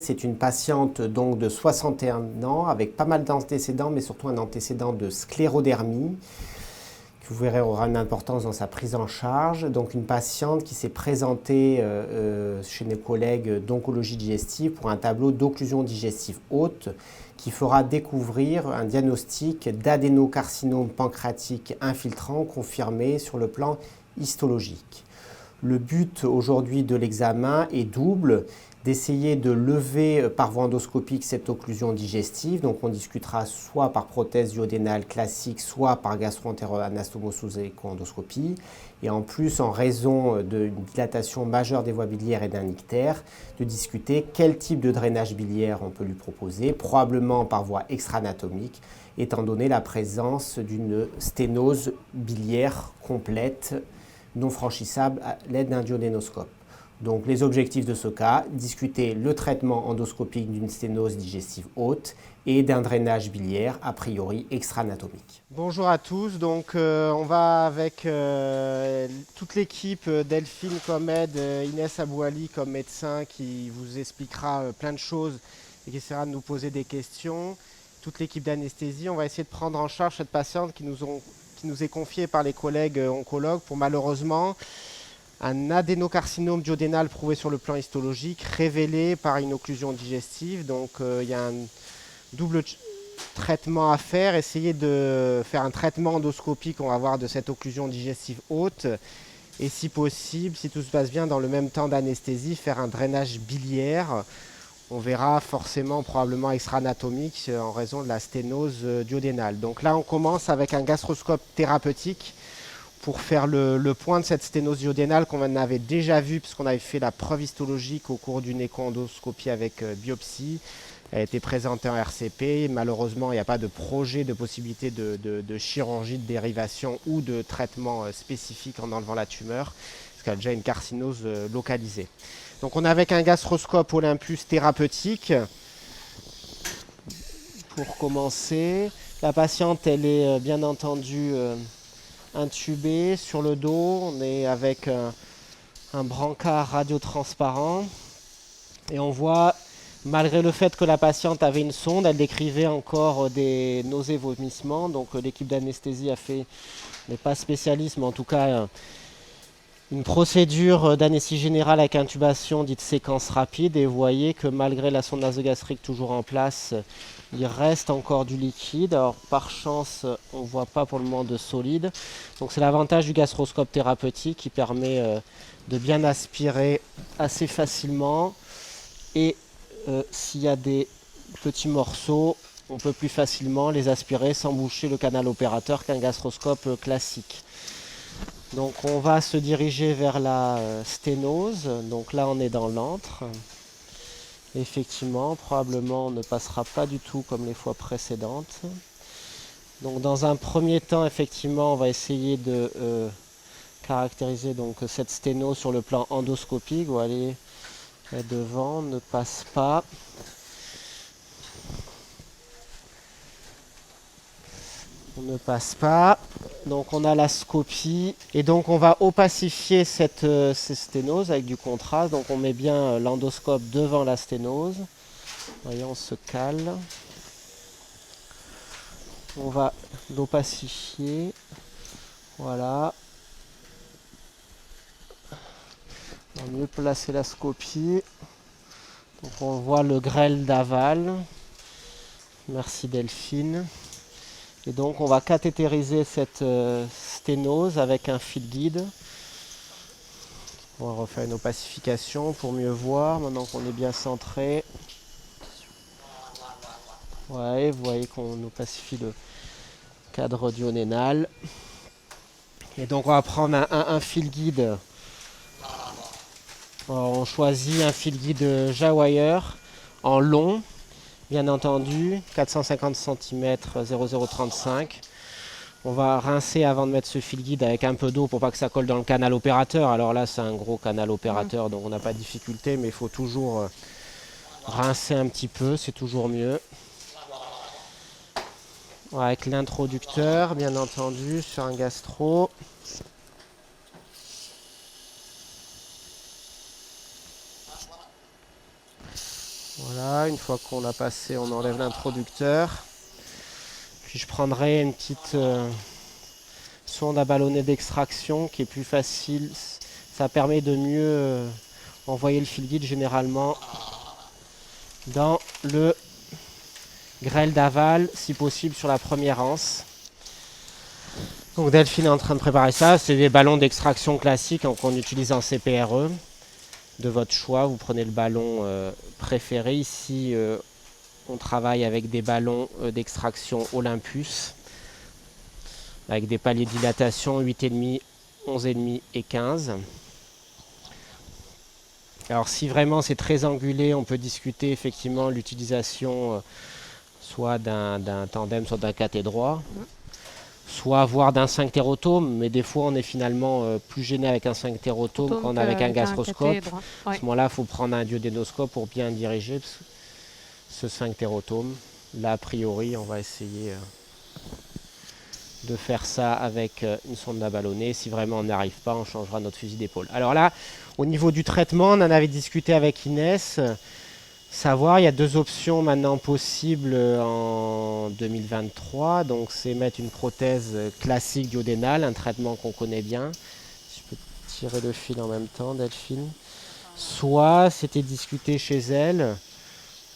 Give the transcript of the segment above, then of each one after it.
C'est une patiente donc de 61 ans avec pas mal d'antécédents, mais surtout un antécédent de sclérodermie, que vous verrez aura une importance dans sa prise en charge. Donc une patiente qui s'est présentée chez nos collègues d'oncologie digestive pour un tableau d'occlusion digestive haute qui fera découvrir un diagnostic d'adénocarcinome pancréatique infiltrant confirmé sur le plan histologique. Le but aujourd'hui de l'examen est double, d'essayer de lever par voie endoscopique cette occlusion digestive. Donc on discutera soit par prothèse duodénale classique, soit par gastro-entérale-anastomo sous écho-endoscopie. Et en plus, en raison d'une dilatation majeure des voies biliaires et d'un ictère, de discuter quel type de drainage biliaire on peut lui proposer, probablement par voie extra-anatomique, étant donné la présence d'une sténose biliaire complète non franchissable à l'aide d'un duodénoscope. Donc les objectifs de ce cas, discuter le traitement endoscopique d'une sténose digestive haute et d'un drainage biliaire a priori extra-anatomique. Bonjour à tous, donc on va avec toute l'équipe, Delphine comme aide, Inès Abouali comme médecin qui vous expliquera plein de choses et qui essaiera de nous poser des questions. Toute l'équipe d'anesthésie, on va essayer de prendre en charge cette patiente qui nous est confiée par les collègues oncologues pour malheureusement un adénocarcinome duodénal prouvé sur le plan histologique, révélé par une occlusion digestive. Donc il y a un double traitement à faire, essayer de faire un traitement endoscopique, on va voir, de cette occlusion digestive haute. Et si possible, si tout se passe bien, dans le même temps d'anesthésie, faire un drainage biliaire. On verra forcément, probablement extra-anatomique en raison de la sténose duodénale. Donc là, on commence avec un gastroscope thérapeutique pour faire le point de cette sténose duodénale qu'on avait déjà vu puisqu'on avait fait la preuve histologique au cours d'une écho-endoscopie avec biopsie. Elle a été présentée en RCP. Malheureusement, il n'y a pas de projet de possibilité de chirurgie de dérivation ou de traitement spécifique en enlevant la tumeur, parce qu'elle a déjà une carcinose localisée. Donc on est avec un gastroscope Olympus thérapeutique. Pour commencer, la patiente, elle est bien entendu intubée sur le dos. On est avec un brancard radiotransparent. Et on voit, malgré le fait que la patiente avait une sonde, elle décrivait encore des nausées, vomissements. Donc l'équipe d'anesthésie n'est pas spécialiste, mais en tout cas une procédure d'anesthésie générale avec intubation dite séquence rapide. Et vous voyez que malgré la sonde nasogastrique toujours en place, il reste encore du liquide. Alors par chance, on ne voit pas pour le moment de solide. Donc c'est l'avantage du gastroscope thérapeutique qui permet de bien aspirer assez facilement. Et s'il y a des petits morceaux, on peut plus facilement les aspirer sans boucher le canal opérateur qu'un gastroscope classique. Donc on va se diriger vers la sténose. Donc là on est dans l'antre. Effectivement, probablement on ne passera pas du tout comme les fois précédentes. Donc dans un premier temps, effectivement, on va essayer de caractériser donc cette sténose sur le plan endoscopique. Vous voyez, devant ne passe pas. On ne passe pas. Donc on a la scopie et donc on va opacifier cette sténose avec du contraste. Donc on met bien l'endoscope devant la sténose. Voyez, on se cale. On va l'opacifier. Voilà. On va mieux placer la scopie. Donc on voit le grêle d'aval. Merci Delphine. Et donc on va cathétériser cette sténose avec un fil guide. On va refaire une opacification pour mieux voir, maintenant qu'on est bien centré. Ouais, vous voyez qu'on opacifie le cadre duodénal. Et donc on va prendre un fil guide. Alors, on choisit un fil guide Jawire en long. Bien entendu, 450 cm 0035. On va rincer avant de mettre ce fil guide avec un peu d'eau pour pas que ça colle dans le canal opérateur. Alors là, c'est un gros canal opérateur, donc on n'a pas de difficulté, mais il faut toujours rincer un petit peu, c'est toujours mieux. Avec l'introducteur, bien entendu, sur un gastro. Voilà, une fois qu'on l'a passé, on enlève l'introducteur. Puis je prendrai une petite sonde à ballonnet d'extraction qui est plus facile. Ça permet de mieux envoyer le fil guide généralement dans le grêle d'aval, si possible sur la première anse. Donc Delphine est en train de préparer ça. C'est des ballons d'extraction classiques qu'on utilise en CPRE. De votre choix, vous prenez le ballon préféré. Ici, on travaille avec des ballons d'extraction Olympus, avec des paliers de dilatation 8,5, 11,5 et 15. Alors si vraiment c'est très angulé, on peut discuter effectivement l'utilisation soit d'un tandem, soit d'un cathédroit, soit voire d'un sphinctérotome, mais des fois on est finalement plus gêné avec un sphinctérotome qu'en avec un gastroscope. À ce moment-là, il faut prendre un duodénoscope pour bien diriger ce sphinctérotome. Là, a priori, on va essayer de faire ça avec une sonde à ballonnet. Si vraiment on n'arrive pas, on changera notre fusil d'épaule. Alors là, au niveau du traitement, on en avait discuté avec Inès. Savoir, il y a deux options maintenant possibles en 2023. Donc c'est mettre une prothèse classique duodénale, un traitement qu'on connaît bien. Si je peux tirer le fil en même temps, Delphine. Soit c'était discuté chez elle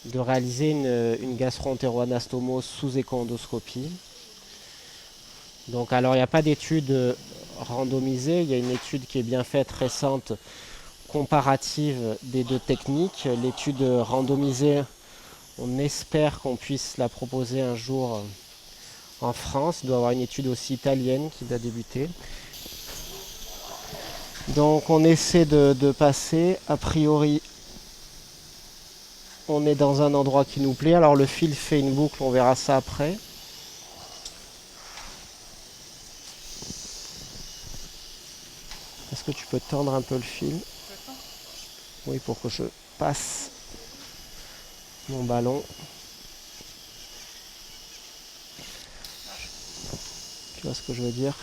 de réaliser une gastro-entérioanastomose sous écho-endoscopie. Donc alors il n'y a pas d'étude randomisée, il y a une étude qui est bien faite récente comparative des deux techniques. L'étude randomisée, on espère qu'on puisse la proposer un jour en France. Il doit y avoir une étude aussi italienne qui doit débuter. Donc on essaie de passer. A priori, on est dans un endroit qui nous plaît. Alors le fil fait une boucle, on verra ça après. Est-ce que tu peux tendre un peu le fil? Oui, pour que je passe mon ballon. Tu vois ce que je veux dire?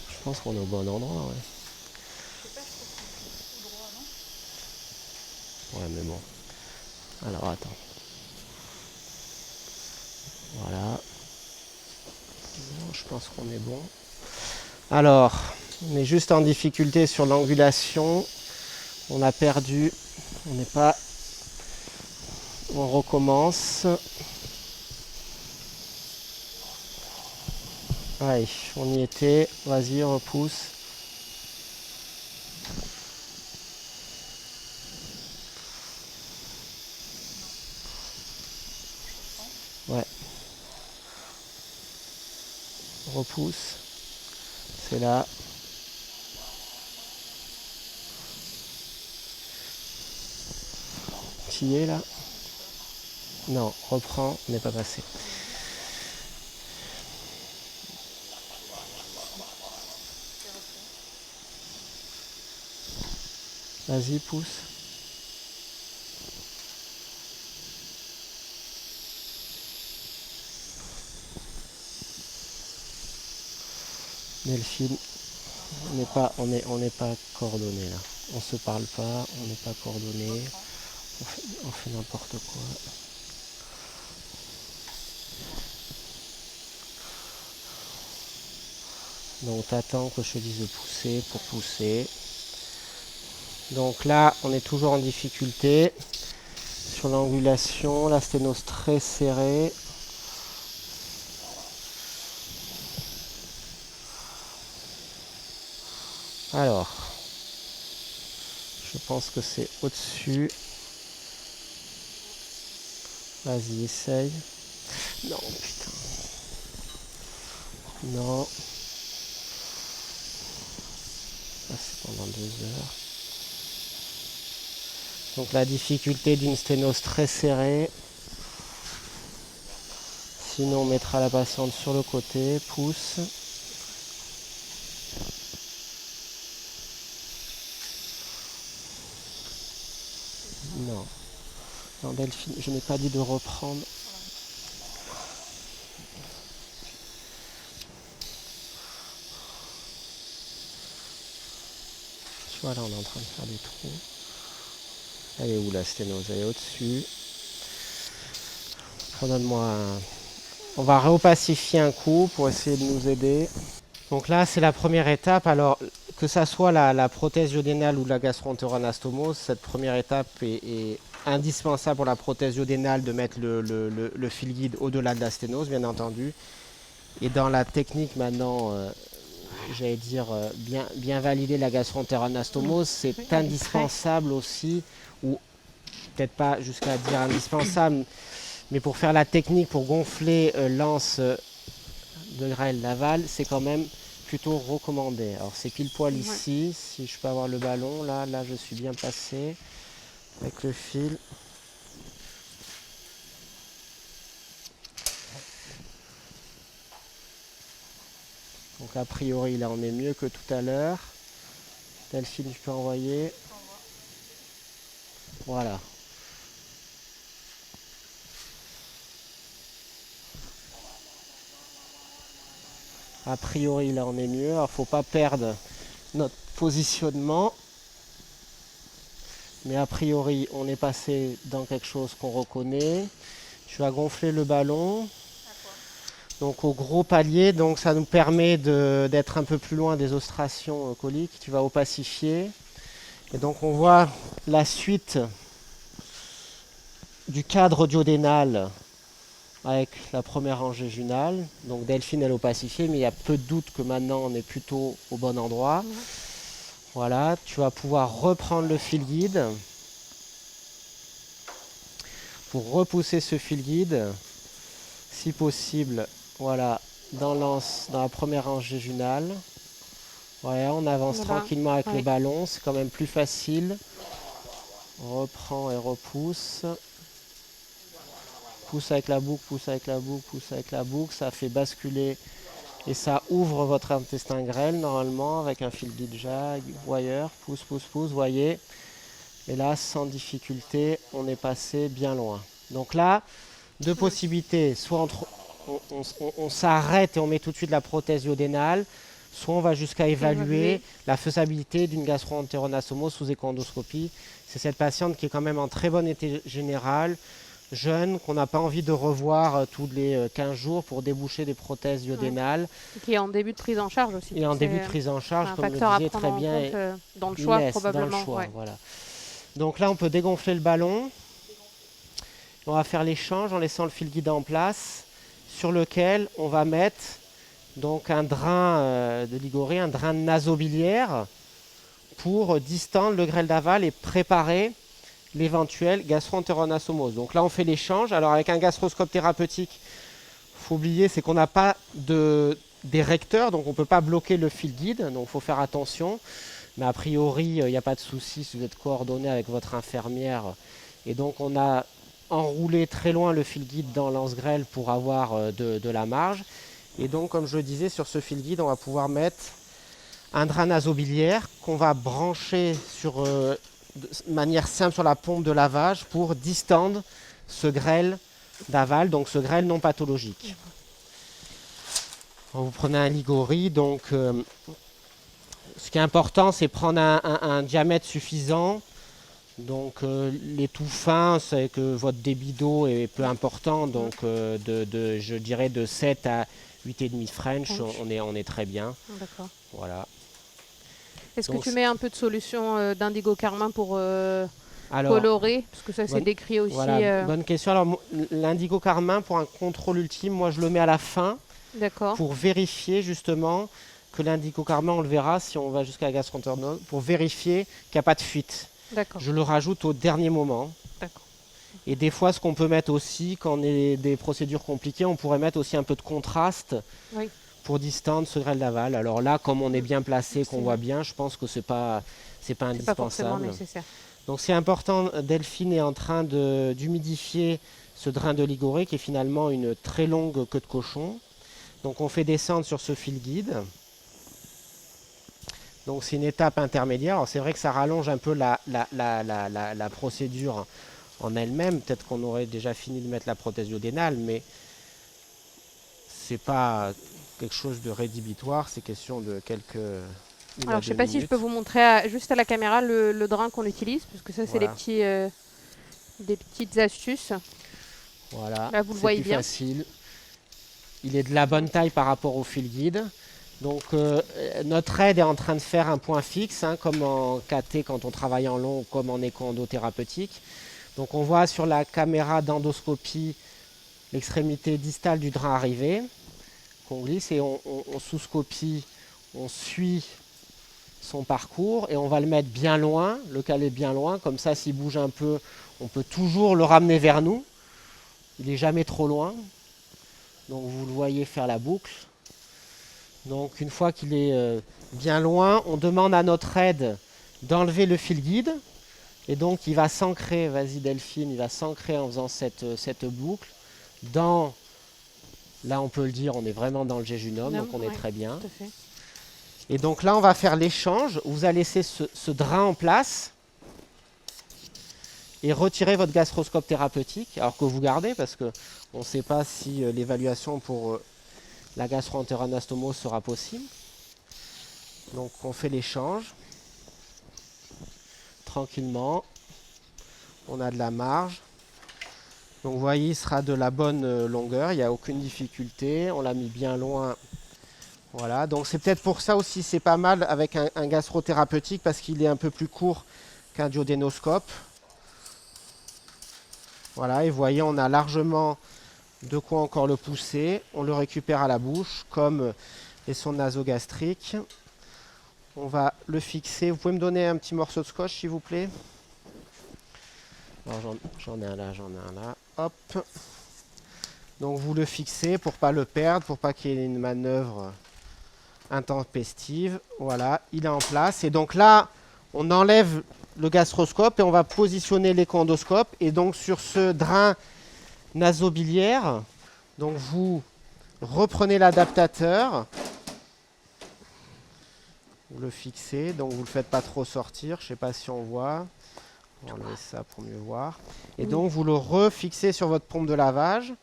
Je pense qu'on est au bon endroit, ouais. Ouais, mais bon. Alors, attends. Voilà. Non, je pense qu'on est bon. Alors, on est juste en difficulté sur l'angulation. On a perdu. On n'est pas... On recommence. Allez, on y était. Vas-y, repousse. Ouais. Repousse. C'est là. Tu y es là? Non, reprends, on n'est pas passé. Vas-y, pousse. Delphine, on n'est pas coordonnés là. On se parle pas, on n'est pas coordonnés. On fait n'importe quoi. Donc t'attends que je te dise de pousser pour pousser. Donc là, on est toujours en difficulté sur l'angulation, la sténose très serrée. Alors, je pense que c'est au-dessus. Vas-y, essaye. Non, putain. Non. Ça, c'est pendant 2 heures. Donc la difficulté d'une sténose très serrée. Sinon, on mettra la patiente sur le côté, pousse. Non. Non, Delphine, je n'ai pas dit de reprendre. Voilà, on est en train de faire des trous. Elle est où la sténose? Elle est au-dessus. Redonne-moi un... On va réopacifier un coup pour essayer de nous aider. Donc là, c'est la première étape. Alors, que ça soit la prothèse duodénale ou la gastro-entérone-anastomose, cette première étape est indispensable pour la prothèse duodénale de mettre le fil guide au-delà de la sténose, bien entendu. Et dans la technique maintenant, j'allais dire, bien valider la gastro-entérone-anastomose, c'est indispensable aussi, ou peut-être pas jusqu'à dire indispensable, mais pour faire la technique, pour gonfler l'anse de grêle d'aval, c'est quand même plutôt recommandé. Alors c'est pile poil ici, si je peux avoir le ballon, là je suis bien passé avec le fil. Donc a priori là on est mieux que tout à l'heure. Delphine, je peux envoyer. Voilà. A priori là on est mieux. Alors faut pas perdre notre positionnement. Mais a priori on est passé dans quelque chose qu'on reconnaît. Tu vas gonfler le ballon. Donc au gros palier, donc ça nous permet d'être un peu plus loin des ostrations coliques. Tu vas opacifier. Et donc on voit la suite du cadre duodénal avec la première rangée junale. Donc Delphine elle est opacifiée, mais il y a peu de doute que maintenant on est plutôt au bon endroit. Voilà, tu vas pouvoir reprendre le fil guide pour repousser ce fil guide, si possible, voilà, dans la première rangée junale. Voilà, on avance tranquillement avec le ballon, c'est quand même plus facile. On reprend et repousse. Pousse avec la boucle, pousse avec la boucle, pousse avec la boucle. Ça fait basculer et ça ouvre votre intestin grêle normalement avec un fil guide jag ou ailleurs. Pousse, pousse, pousse, voyez. Et là, sans difficulté, on est passé bien loin. Donc là, deux possibilités. Soit on s'arrête et on met tout de suite la prothèse duodénale, soit on va jusqu'à évaluer la faisabilité d'une gastro-entérone-anastomose sous échoendoscopie. C'est cette patiente qui est quand même en très bon état général, jeune, qu'on n'a pas envie de revoir tous les 15 jours pour déboucher des prothèses duodénales. Qui est en début de prise en charge aussi. Et en début de prise en charge, comme le disait très bien, dans le choix probablement. Dans le choix, voilà. Donc là, on peut dégonfler le ballon. On va faire l'échange en laissant le fil guide en place, sur lequel on va mettre donc un drain de Liguori, un drain nasobiliaire pour distendre le grêle d'aval et préparer l'éventuelle gastro-entérone-anastomose. Donc là, on fait l'échange. Alors avec un gastroscope thérapeutique, il faut oublier, c'est qu'on n'a pas des recteurs, donc on ne peut pas bloquer le fil guide, donc il faut faire attention. Mais a priori, il n'y a pas de souci si vous êtes coordonné avec votre infirmière. Et donc on a enroulé très loin le fil guide dans l'anse-grêle pour avoir de la marge. Et donc, comme je le disais, sur ce fil guide, on va pouvoir mettre un drain nasobiliaire qu'on va brancher de manière simple sur la pompe de lavage pour distendre ce grêle d'aval, donc ce grêle non pathologique. Vous prenez un Liguori, donc ce qui est important, c'est prendre un diamètre suffisant. Donc les tout fins, c'est que votre débit d'eau est peu important, donc je dirais de 7 à 8,5 French, on est très bien. D'accord. Voilà. Est-ce que tu mets un peu de solution d'indigo carmin pour colorer? Parce que ça c'est décrit aussi. Voilà, bonne question. Alors l'indigo carmin, pour un contrôle ultime, moi je le mets à la fin. Pour vérifier justement que l'indigo carmin, on le verra si on va jusqu'à la gastro-entérone, pour vérifier qu'il n'y a pas de fuite. Je le rajoute au dernier moment. Et des fois, ce qu'on peut mettre aussi, quand on est des procédures compliquées, on pourrait mettre aussi un peu de contraste pour distendre ce grêle d'aval. Alors là, comme on est bien placé, qu'on voit bien, je pense que c'est pas indispensable. Pas forcément nécessaire. Donc c'est important, Delphine est en train d'humidifier ce drain de Liguori qui est finalement une très longue queue de cochon. Donc on fait descendre sur ce fil guide. Donc c'est une étape intermédiaire. Alors c'est vrai que ça rallonge un peu la procédure en elle-même. Peut-être qu'on aurait déjà fini de mettre la prothèse duodénale, mais c'est pas quelque chose de rédhibitoire. C'est question de quelques Alors, je ne sais pas si je peux vous montrer juste à la caméra le drain qu'on utilise, parce que ça, c'est des petites astuces. Voilà, là, vous le voyez bien. Facile. Il est de la bonne taille par rapport au fil guide. Donc, notre aide est en train de faire un point fixe, comme en KT quand on travaille en long, comme en éco-endothérapeutique. Donc, on voit sur la caméra d'endoscopie l'extrémité distale du drain arrivé, qu'on glisse et on sous-scopie, on suit son parcours et on va le mettre bien loin, le caler bien loin, comme ça s'il bouge un peu, on peut toujours le ramener vers nous. Il n'est jamais trop loin. Donc vous le voyez faire la boucle. Donc une fois qu'il est bien loin, on demande à notre aide d'enlever le fil guide. Et donc il va s'ancrer, vas-y Delphine, il va s'ancrer en faisant cette boucle dans, là on peut le dire, on est vraiment dans le jéjunum, donc on est très bien. Tout à fait. Et donc là on va faire l'échange, vous allez laisser ce drain en place et retirer votre gastroscope thérapeutique, alors que vous gardez parce qu'on ne sait pas si l'évaluation pour la gastro-entérioanastomose sera possible. Donc on fait l'échange tranquillement, on a de la marge. Donc vous voyez, il sera de la bonne longueur, il n'y a aucune difficulté, on l'a mis bien loin. Voilà, donc c'est peut-être pour ça aussi, c'est pas mal avec un gastrothérapeutique parce qu'il est un peu plus court qu'un duodénoscope. Voilà, et vous voyez, on a largement de quoi encore le pousser. On le récupère à la bouche, comme les sondes nasogastriques. On va le fixer. Vous pouvez me donner un petit morceau de scotch, s'il vous plaît? J'en ai un là, j'en ai un là. Hop. Donc vous le fixez pour ne pas le perdre, pour pas qu'il y ait une manœuvre intempestive. Voilà, il est en place. Et donc là, on enlève le gastroscope et on va positionner l'écho-endoscope. Et donc sur ce drain nasobiliaire, donc vous reprenez l'adaptateur, vous le fixez, donc vous ne le faites pas trop sortir, je ne sais pas si on voit, on va enlever ça pour mieux voir. Et donc vous le refixez sur votre pompe de lavage.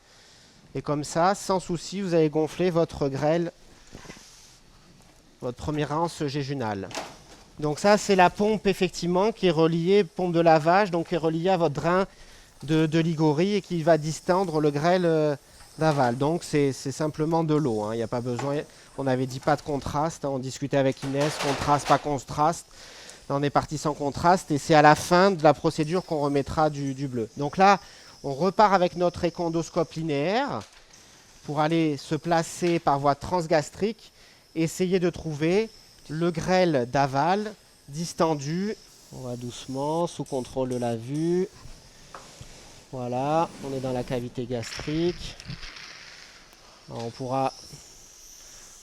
Et comme ça, sans souci, vous allez gonfler votre grêle, votre première anse jéjunale. Donc ça, c'est la pompe effectivement qui est reliée, pompe de lavage, donc qui est reliée à votre drain de Liguori et qui va distendre le grêle d'aval. Donc c'est simplement de l'eau, il n'y a pas besoin, on avait dit pas de contraste, on discutait avec Inès, contraste, pas contraste. Là, on est parti sans contraste et c'est à la fin de la procédure qu'on remettra du bleu. Donc là, on repart avec notre écho-endoscope linéaire pour aller se placer par voie transgastrique, essayer de trouver le grêle d'aval distendu. On va doucement, sous contrôle de la vue. Voilà, on est dans la cavité gastrique. Alors, on pourra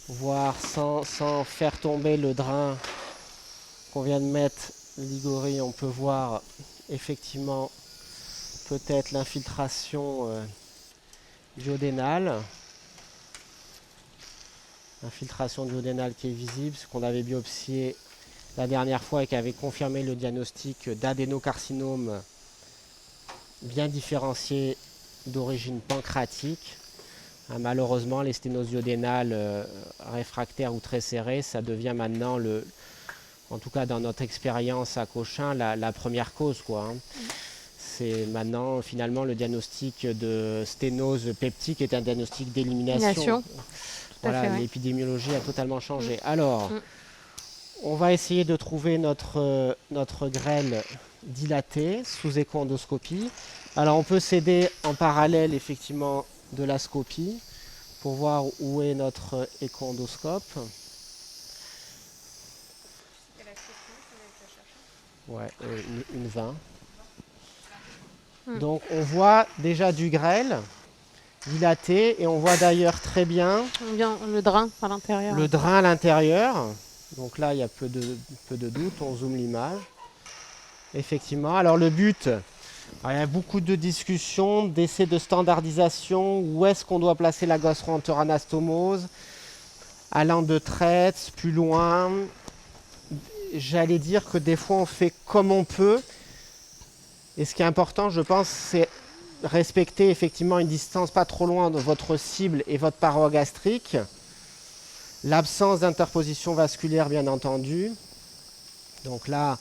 voir sans faire tomber le drain qu'on vient de mettre, Liguori, on peut voir effectivement peut-être l'infiltration duodénale. Infiltration duodénale qui est visible, ce qu'on avait biopsié la dernière fois et qui avait confirmé le diagnostic d'adénocarcinome bien différencié d'origine pancréatique. Malheureusement, les sténoses duodénales réfractaires ou très serrées, ça devient maintenant, en tout cas dans notre expérience à Cochin, la première cause, quoi. C'est maintenant finalement le diagnostic de sténose peptique est un diagnostic d'élimination. Voilà, l'épidémiologie a totalement changé. Alors, on va essayer de trouver notre grêle dilatée sous écho-endoscopie. Alors, on peut s'aider en parallèle effectivement de la scopie pour voir où est notre écho-endoscope. Ouais, une 20. Donc on voit déjà du grêle dilaté et on voit d'ailleurs très bien le drain à l'intérieur. Le drain à l'intérieur. Donc là il y a peu de doute, on zoome l'image. Effectivement. Alors le but, il y a beaucoup de discussions, d'essais de standardisation. Où est-ce qu'on doit placer la gastro-entérioanastomose? Allant de traite, plus loin. J'allais dire que des fois on fait comme on peut. Et ce qui est important, je pense, c'est respecter effectivement une distance pas trop loin de votre cible et votre paroi gastrique. L'absence d'interposition vasculaire, bien entendu. Donc là,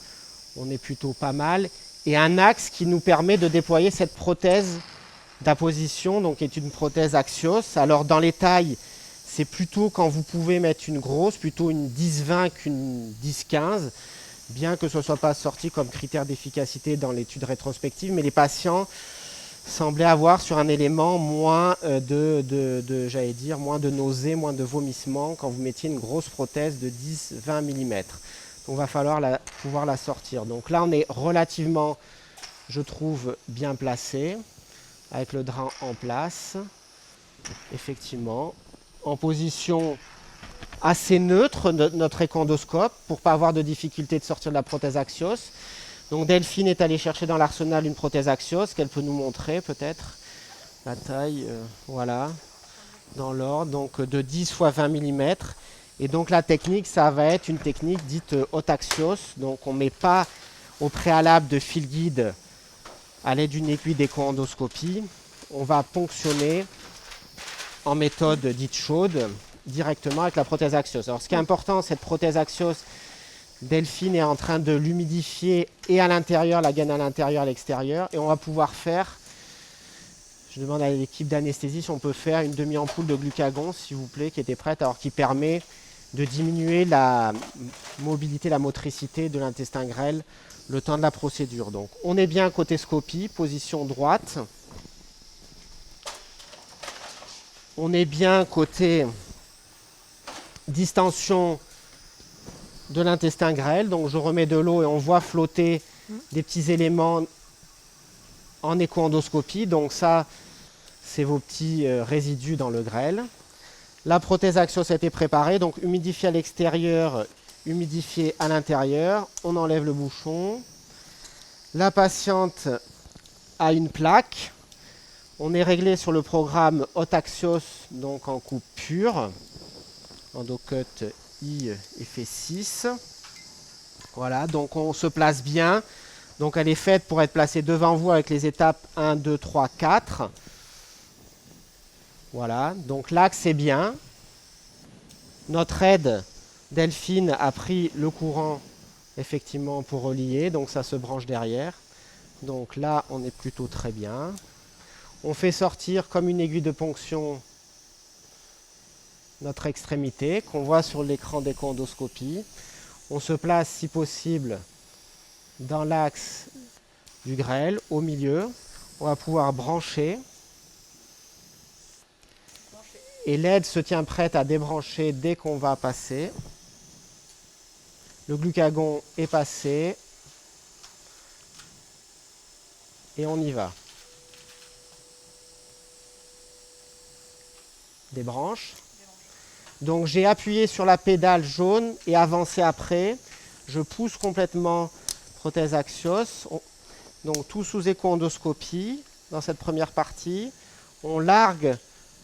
on est plutôt pas mal. Et un axe qui nous permet de déployer cette prothèse d'apposition, donc qui est une prothèse Axios. Alors dans les tailles, c'est plutôt quand vous pouvez mettre une grosse, plutôt une 10-20 qu'une 10-15, bien que ce ne soit pas sorti comme critère d'efficacité dans l'étude rétrospective, mais les patients semblaient avoir sur un élément moins j'allais dire, moins de nausées, moins de vomissements quand vous mettiez une grosse prothèse de 10-20 mm. Donc il va falloir pouvoir la sortir. Donc là, on est relativement, je trouve, bien placé, avec le drain en place, effectivement, en position assez neutre de notre échoendoscope pour ne pas avoir de difficulté de sortir de la prothèse Axios. Donc Delphine est allée chercher dans l'arsenal une prothèse Axios qu'elle peut nous montrer peut-être. La taille, voilà, dans l'ordre, donc de 10 x 20 mm. Et donc la technique, ça va être une technique dite haute Axios. Donc on ne met pas au préalable de fil guide à l'aide d'une aiguille d'échoendoscopie. On va ponctionner en méthode dite chaude directement avec la prothèse Axios. Alors ce qui est important, cette prothèse Axios, Delphine est en train de l'humidifier et à l'intérieur, la gaine à l'intérieur, à l'extérieur. Et on va pouvoir faire, je demande à l'équipe d'anesthésie si on peut faire une demi-ampoule de glucagon, s'il vous plaît, qui était prête, alors qui permet de diminuer la mobilité, la motricité de l'intestin grêle le temps de la procédure. Donc on est bien côté scopie, position droite. On est bien côté distension de l'intestin grêle. Donc je remets de l'eau et on voit flotter des petits éléments en échoendoscopie. Donc ça, c'est vos petits résidus dans le grêle. La prothèse Axios a été préparée, donc humidifiée à l'extérieur, humidifiée à l'intérieur. On enlève le bouchon. La patiente a une plaque. On est réglé sur le programme haute Axios, donc en coupe pure. Endocut I effet 6. Voilà, donc on se place bien. Donc elle est faite pour être placée devant vous avec les étapes 1, 2, 3, 4. Voilà, donc l'axe est bien. Notre aide, Delphine, a pris le courant effectivement pour relier, donc ça se branche derrière. Donc là, on est plutôt très bien. On fait sortir comme une aiguille de ponction notre extrémité qu'on voit sur l'écran d'échoendoscopie. On se place si possible dans l'axe du grêle, au milieu. On va pouvoir brancher. Et l'aide se tient prête à débrancher dès qu'on va passer. Le glucagon est passé. Et on y va. Débranche. Donc j'ai appuyé sur la pédale jaune et avancé après. Je pousse complètement prothèse Axios. Donc tout sous échoendoscopie dans cette première partie. On largue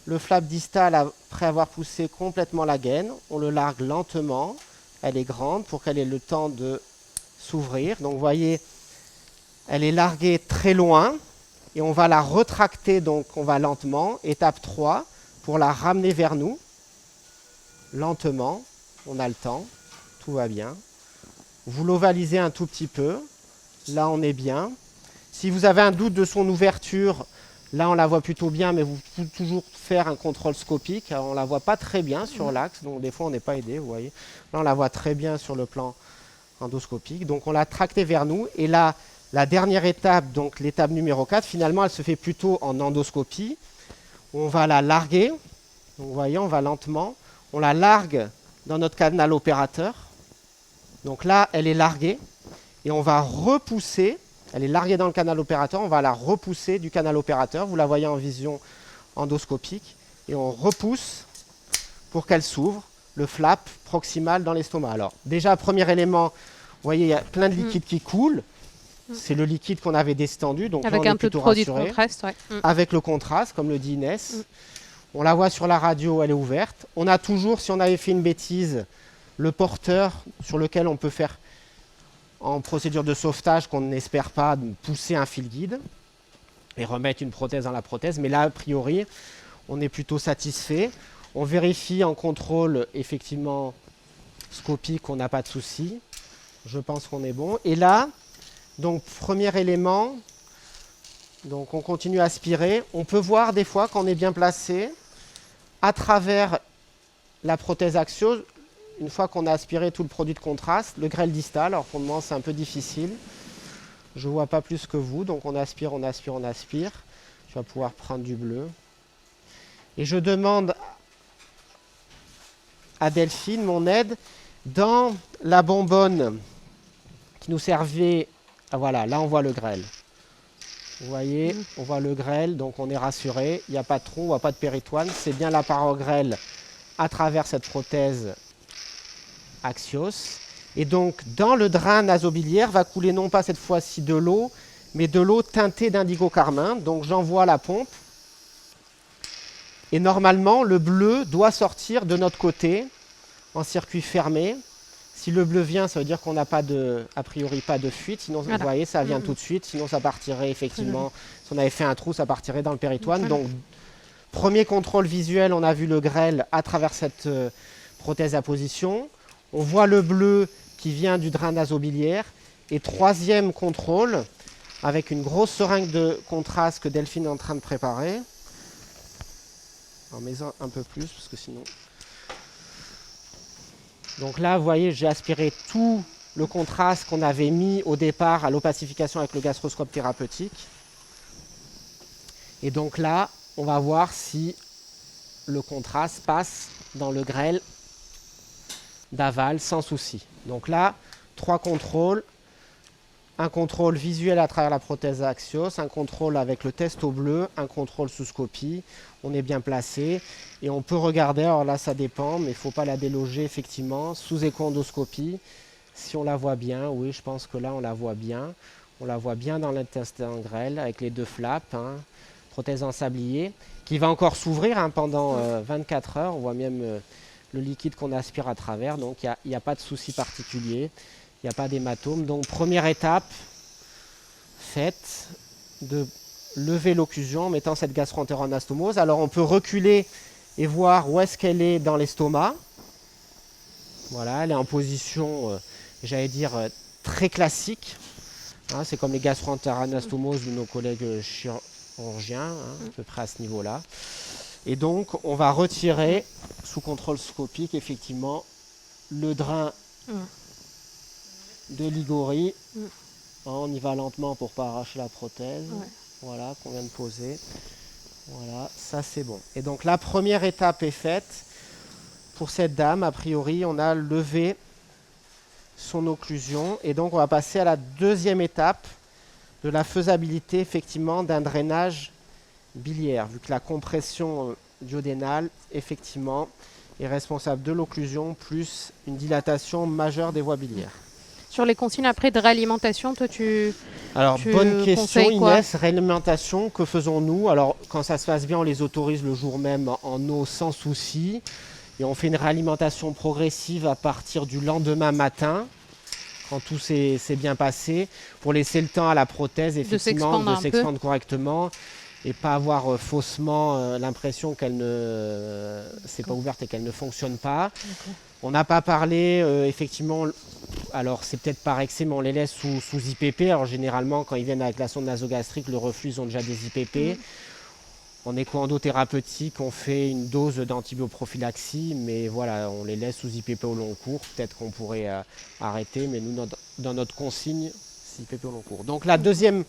le flap distal après avoir poussé complètement la gaine. On le largue lentement. Elle est grande pour qu'elle ait le temps de s'ouvrir. Donc vous voyez, elle est larguée très loin. Et on va la retracter, donc on va lentement. Étape 3, pour la ramener vers nous. Lentement, on a le temps. Tout va bien. Vous l'ovalisez un tout petit peu. Là, on est bien. Si vous avez un doute de son ouverture, là, on la voit plutôt bien, mais vous pouvez toujours faire un contrôle scopique. Alors, on ne la voit pas très bien sur l'axe, donc des fois, on n'est pas aidé, vous voyez. Là, on la voit très bien sur le plan endoscopique. Donc, on l'a tractée vers nous. Et là, la dernière étape, donc l'étape numéro 4, finalement, elle se fait plutôt en endoscopie. On va la larguer. Donc, vous voyez, on va lentement. On la largue dans notre canal opérateur. Donc là, elle est larguée. Et on va repousser. Elle est larguée dans le canal opérateur. On va la repousser du canal opérateur. Vous la voyez en vision endoscopique. Et on repousse pour qu'elle s'ouvre, le flap proximal dans l'estomac. Alors, déjà, premier élément, vous voyez, il y a plein de liquide qui coule. C'est le liquide qu'on avait descendu. Donc avec là, on un est peu de plutôt produit rassuré. de contraste. Ouais. Avec le contraste, comme le dit Inès. On la voit sur la radio, elle est ouverte. On a toujours, si on avait fait une bêtise, le porteur sur lequel on peut faire, en procédure de sauvetage, qu'on n'espère pas, pousser un fil guide et remettre une prothèse dans la prothèse. Mais là, a priori, on est plutôt satisfait. On vérifie en contrôle, effectivement, scopique, qu'on n'a pas de souci. Je pense qu'on est bon. Et là, donc, premier élément, donc on continue à aspirer. On peut voir des fois qu'on est bien placé à travers la prothèse axiose. Une fois qu'on a aspiré tout le produit de contraste, le grêle distal, alors pour le moment c'est un peu difficile. Je ne vois pas plus que vous, donc on aspire, on aspire, on aspire. Je vais pouvoir prendre du bleu. Et je demande à Delphine, mon aide, dans la bonbonne qui nous servait, ah voilà, là on voit le grêle. Vous voyez, on voit le grêle, donc on est rassuré. Il n'y a pas de trou, on ne voit pas de péritoine. C'est bien la paroi grêle à travers cette prothèse axios. Et donc, dans le drain nasobiliaire, va couler non pas cette fois-ci de l'eau, mais de l'eau teintée d'indigo carmin. Donc, j'envoie la pompe. Et normalement, le bleu doit sortir de notre côté en circuit fermé. Si le bleu vient, ça veut dire qu'on n'a pas a priori pas de fuite. Sinon, voilà. Vous voyez, ça vient tout de suite. Sinon, ça partirait effectivement. Si on avait fait un trou, ça partirait dans le péritoine. Donc, premier contrôle visuel, on a vu le grêle à travers cette prothèse à position. On voit le bleu qui vient du drain nasobiliaire. Et troisième contrôle, avec une grosse seringue de contraste que Delphine est en train de préparer. En mets-en un peu plus, parce que sinon... Donc là, vous voyez, j'ai aspiré tout le contraste qu'on avait mis au départ à l'opacification avec le gastroscope thérapeutique. Et donc là, on va voir si le contraste passe dans le grêle d'aval sans souci. Donc là, 3 contrôles. Un contrôle visuel à travers la prothèse axios, un contrôle avec le test au bleu, un contrôle sous scopie. On est bien placé et on peut regarder, alors là ça dépend, mais il ne faut pas la déloger effectivement, sous écho-endoscopie. Si on la voit bien, oui, je pense que là on la voit bien. On la voit bien dans l'intestin grêle avec les 2 flaps, prothèse en sablier, qui va encore s'ouvrir pendant 24 heures. On voit même le liquide qu'on aspire à travers, donc il n'y a pas de souci particulier. Il n'y a pas d'hématome. Donc, première étape faite de lever l'occlusion en mettant cette gastro-entérone-anastomose. Alors, on peut reculer et voir où est-ce qu'elle est dans l'estomac. Voilà, elle est en position, j'allais dire, très classique. C'est comme les gastro-entérone-anastomoses de nos collègues chirurgiens, à peu près à ce niveau-là. Et donc, on va retirer, sous contrôle scopique, effectivement, le drain de Liguori. On y va lentement pour ne pas arracher la prothèse. Voilà, qu'on vient de poser. Voilà, ça c'est bon. Et donc la première étape est faite. Pour cette dame, a priori, on a levé son occlusion. Et donc on va passer à la deuxième étape de la faisabilité effectivement d'un drainage biliaire, vu que la compression duodénale, effectivement, est responsable de l'occlusion plus une dilatation majeure des voies biliaires. Sur les consignes après de réalimentation, toi Alors, bonne question Inès, réalimentation, que faisons-nous? Alors, quand ça se passe bien, on les autorise le jour même en eau sans souci. Et on fait une réalimentation progressive à partir du lendemain matin, quand tout s'est bien passé, pour laisser le temps à la prothèse, effectivement, de s'expandre correctement et pas avoir faussement l'impression qu'elle ne s'est pas ouverte et qu'elle ne fonctionne pas. On n'a pas parlé, effectivement, alors c'est peut-être par excès, mais on les laisse sous IPP. Alors généralement, quand ils viennent avec la sonde nasogastrique, le reflux, ils ont déjà des IPP. En écho-endothérapeutique, on fait une dose d'antibioprophylaxie, mais voilà, on les laisse sous IPP au long cours. Peut-être qu'on pourrait arrêter, mais nous, dans notre consigne, c'est IPP au long cours. Donc la deuxième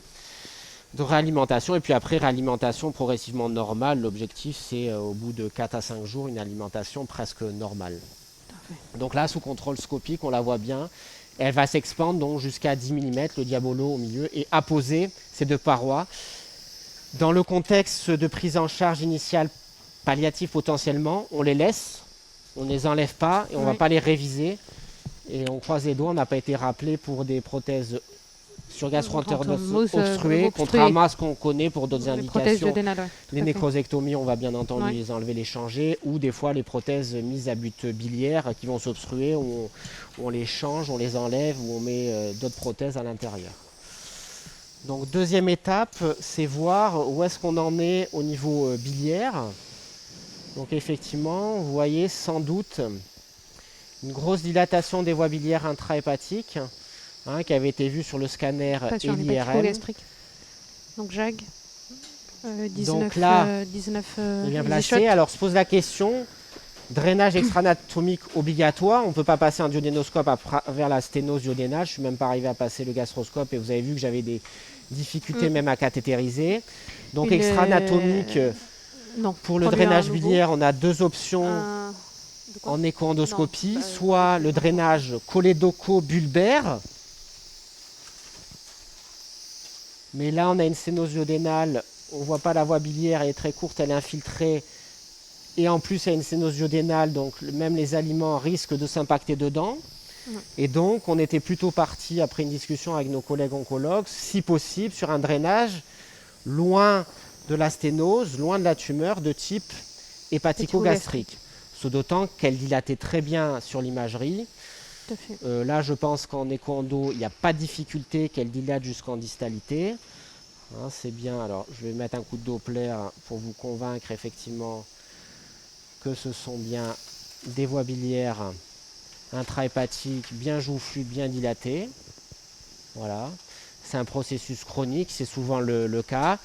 de réalimentation, et puis après réalimentation progressivement normale. L'objectif, c'est au bout de 4 à 5 jours, une alimentation presque normale. Donc là, sous contrôle scopique, on la voit bien. Elle va s'expandre donc jusqu'à 10 mm, le diabolo au milieu, et apposer ces 2 parois. Dans le contexte de prise en charge initiale palliative potentiellement, on les laisse, on ne les enlève pas et on ne va pas les réviser. Et on croise les doigts, on n'a pas été rappelé pour des prothèses sur gastro-entérone obstruées, contrairement à ce qu'on connaît pour d'autres indications. Les nécrosectomies, on va bien entendu les enlever, les changer, ou des fois les prothèses mises à but biliaire qui vont s'obstruer, on les change, on les enlève, ou on met d'autres prothèses à l'intérieur. Donc deuxième étape, c'est voir où est-ce qu'on en est au niveau biliaire. Donc effectivement, vous voyez sans doute une grosse dilatation des voies biliaires intrahépatiques qui avait été vue sur le scanner et l'IRM. Donc JAG, 19, donc là, 19 il est bien placé. Alors se pose la question, drainage extra-anatomique obligatoire. On ne peut pas passer un duodénoscope vers la sténose duodénale. Je ne suis même pas arrivé à passer le gastroscope et vous avez vu que j'avais des difficultés même à cathétériser. Donc extra-anatomique, pour le drainage biliaire, on a deux options en écho-endoscopie. Soit le drainage cholédoco-bulbaire. Mais là, on a une sténose duodénale. On ne voit pas la voie biliaire, elle est très courte, elle est infiltrée. Et en plus, il y a une sténose duodénale, donc même les aliments risquent de s'impacter dedans. Et donc, on était plutôt parti, après une discussion avec nos collègues oncologues, si possible, sur un drainage loin de la sténose, loin de la tumeur, de type hépatico-gastrique. Ce d'autant qu'elle dilatait très bien sur l'imagerie. Là, je pense qu'en écho-endo, il n'y a pas de difficulté qu'elle dilate jusqu'en distalité. C'est bien. Alors, je vais mettre un coup de Doppler pour vous convaincre effectivement que ce sont bien des voies biliaires intrahépatiques, bien joufflues, bien dilatées. Voilà. C'est un processus chronique, c'est souvent le cas.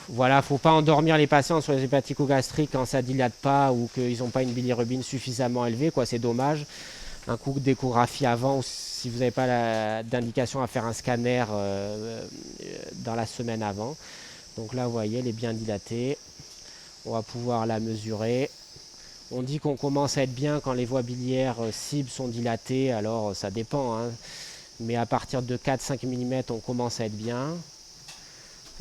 Voilà, il ne faut pas endormir les patients sur les hépatico-gastriques quand ça ne dilate pas ou qu'ils n'ont pas une bilirubine suffisamment élevée, c'est dommage. Un coup d'échographie avant, ou si vous n'avez pas d'indication à faire un scanner dans la semaine avant. Donc là, vous voyez, elle est bien dilatée. On va pouvoir la mesurer. On dit qu'on commence à être bien quand les voies biliaires cibles sont dilatées, alors ça dépend. Mais à partir de 4-5 mm, on commence à être bien.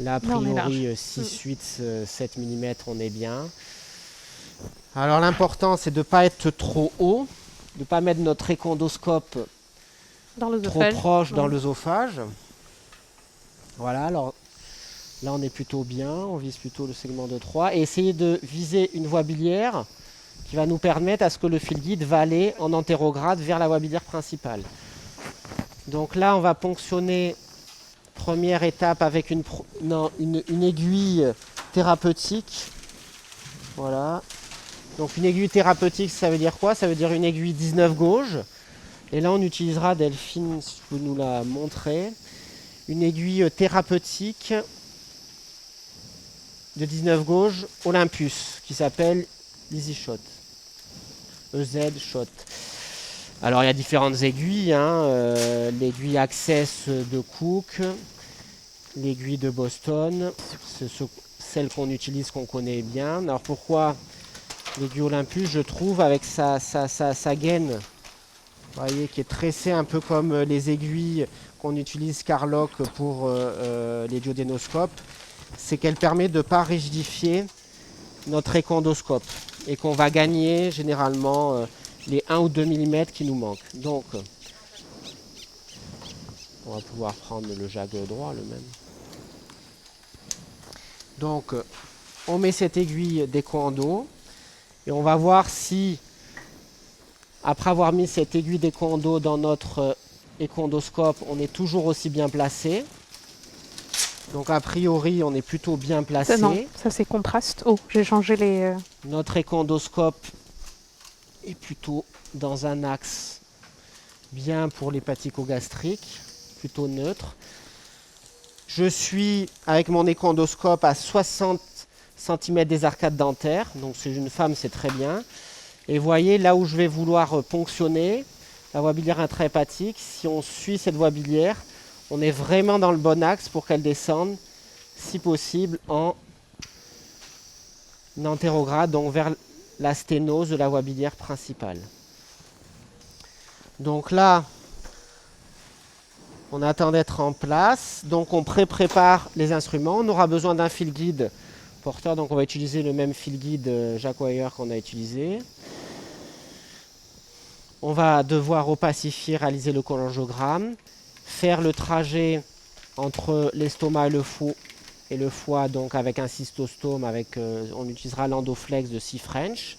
Là, a priori, 6, 8, 7 mm, on est bien. Alors l'important, c'est de ne pas être trop haut, de ne pas mettre notre écho-endoscope trop proche dans l'œsophage. Voilà, alors là, on est plutôt bien, on vise plutôt le segment de 3. Et essayer de viser une voie biliaire qui va nous permettre à ce que le fil guide va aller en antérograde vers la voie biliaire principale. Donc là, on va ponctionner, première étape, avec une aiguille thérapeutique. Voilà. Donc une aiguille thérapeutique, ça veut dire quoi? Ça veut dire une aiguille 19 gauge. Et là, on utilisera, Delphine, si vous nous la montrez, une aiguille thérapeutique de 19 gauge Olympus, qui s'appelle Easy Shot. EZ Shot. Alors, il y a différentes aiguilles. L'aiguille Access de Cook, l'aiguille de Boston, c'est celle qu'on utilise, qu'on connaît bien. Alors, pourquoi l'aiguille Olympus? Je trouve, avec sa gaine, vous voyez, qui est tressée un peu comme les aiguilles qu'on utilise Carlock pour les duodénoscopes, c'est qu'elle permet de ne pas rigidifier notre écho-endoscope et qu'on va gagner généralement les 1 ou 2 mm qui nous manquent. Donc, on va pouvoir prendre le JAG droit, le même. Donc, on met cette aiguille d'écho-endo et on va voir si, après avoir mis cette aiguille d'écho-endo dans notre écho-endoscope, on est toujours aussi bien placé. Donc a priori, on est plutôt bien placé. Ça c'est contraste. Oh, j'ai changé les... Notre écho-endoscope est plutôt dans un axe bien pour l'hépatico-gastrique, plutôt neutre. Je suis avec mon écho-endoscope à 60 cm des arcades dentaires. Donc chez une femme, c'est très bien. Et vous voyez, là où je vais vouloir ponctionner, la voie biliaire intrahépatique, si on suit cette voie biliaire, on est vraiment dans le bon axe pour qu'elle descende, si possible, en antérograde, donc vers la sténose de la voie biliaire principale. Donc là, on attend d'être en place. Donc on prépare les instruments. On aura besoin d'un fil guide porteur, donc on va utiliser le même fil guide Jacques Wire qu'on a utilisé. On va devoir opacifier, réaliser le cholangiogramme, faire le trajet entre l'estomac et le foie, donc avec un cystostome, on utilisera l'endoflex de C. French.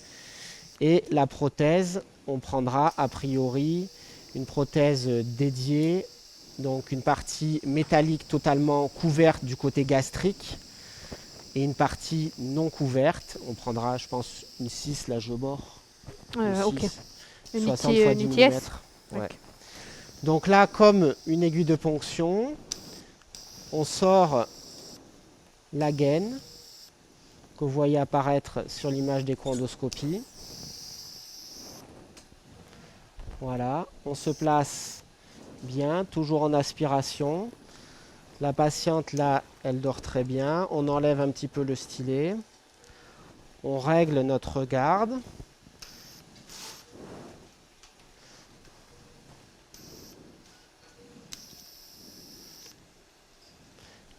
Et la prothèse, on prendra a priori une prothèse dédiée, donc une partie métallique totalement couverte du côté gastrique, et une partie non couverte. On prendra, je pense, une 6 lâche de bord. Ok. 60 x 10 mm. Ouais. Donc là, comme une aiguille de ponction, on sort la gaine que vous voyez apparaître sur l'image d'écho-endoscopie. Voilà, on se place bien, toujours en aspiration. La patiente, là, elle dort très bien. On enlève un petit peu le stylet. On règle notre garde.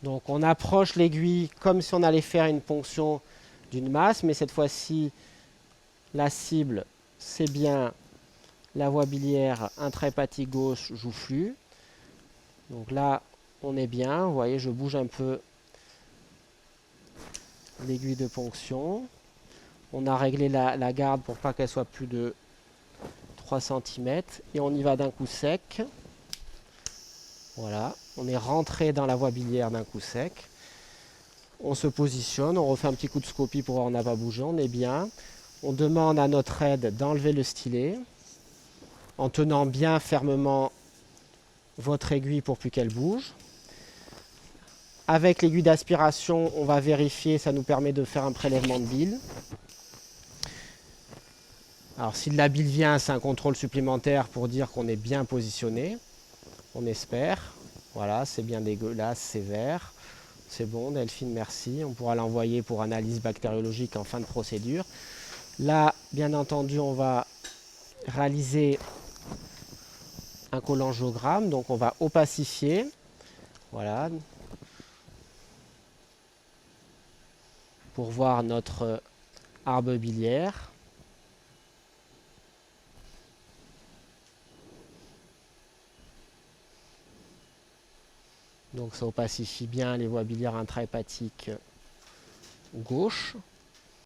Donc on approche l'aiguille comme si on allait faire une ponction d'une masse, mais cette fois-ci, la cible, c'est bien la voie biliaire intrahépatique gauche joufflu. Donc là, on est bien. Vous voyez, je bouge un peu l'aiguille de ponction. On a réglé la garde pour pas qu'elle soit plus de 3 cm. Et on y va d'un coup sec. Voilà, on est rentré dans la voie biliaire d'un coup sec. On se positionne, on refait un petit coup de scopie pour voir on n'a pas bougé, on est bien. On demande à notre aide d'enlever le stylet en tenant bien fermement votre aiguille pour plus qu'elle bouge. Avec l'aiguille d'aspiration, on va vérifier, ça nous permet de faire un prélèvement de bile. Alors si de la bile vient, c'est un contrôle supplémentaire pour dire qu'on est bien positionné. On espère. Voilà, c'est bien dégueulasse, c'est vert. C'est bon, Delphine, merci. On pourra l'envoyer pour analyse bactériologique en fin de procédure. Là, bien entendu, on va réaliser un cholangiogramme. Donc, on va opacifier. Voilà. Pour voir notre arbre biliaire. Donc ça opacifie bien les voies biliaires intrahépatiques gauche.